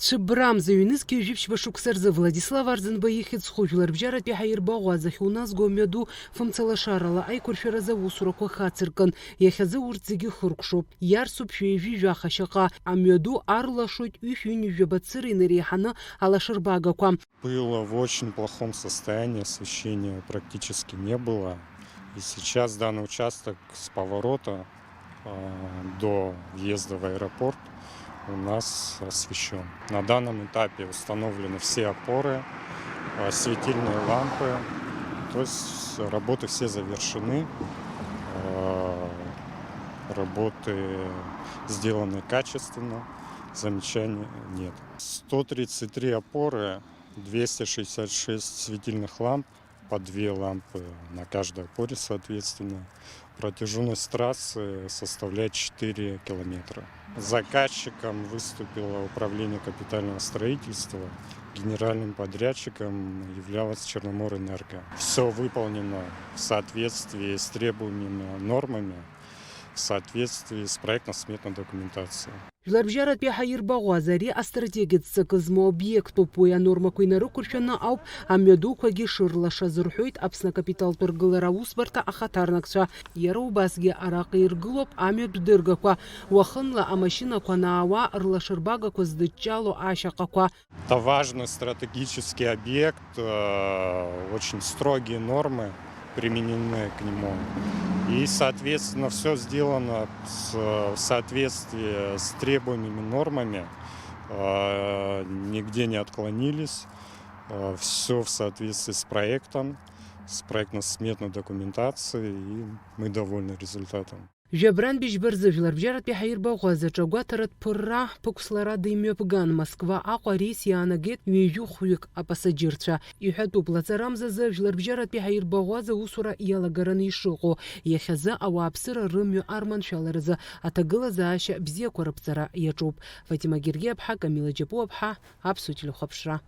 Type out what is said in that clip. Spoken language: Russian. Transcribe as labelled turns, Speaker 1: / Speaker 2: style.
Speaker 1: Шыбрамза юнызки жипшба шуксарза Владислав Арзенба ехет схожулар бжарат бихайрбагуа захиуназ гомеду фымцалашарала айкуршараза усураква хацыркан яхаза урцзиги хуркшоп ярсуп шуежи жахашака амеду арлашут уфюни жабацыры рехана алашырбагаква.
Speaker 2: Было в очень плохом состоянии, освещения практически не было. И сейчас данный участок с поворота до въезда в аэропорт у нас освещен. На данном этапе установлены все опоры, светильные лампы, то есть работы все завершены, работы сделаны качественно, замечаний нет. 133 опоры, 266 светильных ламп, по 2 лампы на каждой опоре, соответственно. Протяженность трассы составляет 4 километра. Заказчиком выступило управление капитального строительства. Генеральным подрядчиком являлась Черноморэнерго. Все выполнено в соответствии с требуемыми нормами, в соответствии с проектно-сметной документацией.
Speaker 1: Жларбжарат бихайрбагуазари астратегит цикзмо объекту поя норма куйнару курчана ауп амеду каги шырлаша зурхуйт апсна капитал торгылара усбарта ахатарнакша яру басге аракир глоб амеду дыргаква вахынла амашина кванаава рлашырбага коздычало ашакаква.
Speaker 2: Это важный стратегический объект, очень строгие нормы применены к нему. И, соответственно, все сделано в соответствии с требуемыми нормами, нигде не отклонились, все в соответствии с проектом, с проектно-сметной документацией, и мы довольны результатом.
Speaker 1: Жабран бишберзы жларбжарат бихайрбагуаза чагуатарат пырра покслара дымёпган Москва аква рейс янагет вежу хуйк апассажирча. Юхату плацарамза жларбжарат бихайрбагуаза усура ялагаран ишугу. Яхаза ауапсыра рымю арман шаларза атагыла зааща бзе корапцара ячуп. Фатима Гергебха, Камила Джапуапха, Апсутилю Хопшра.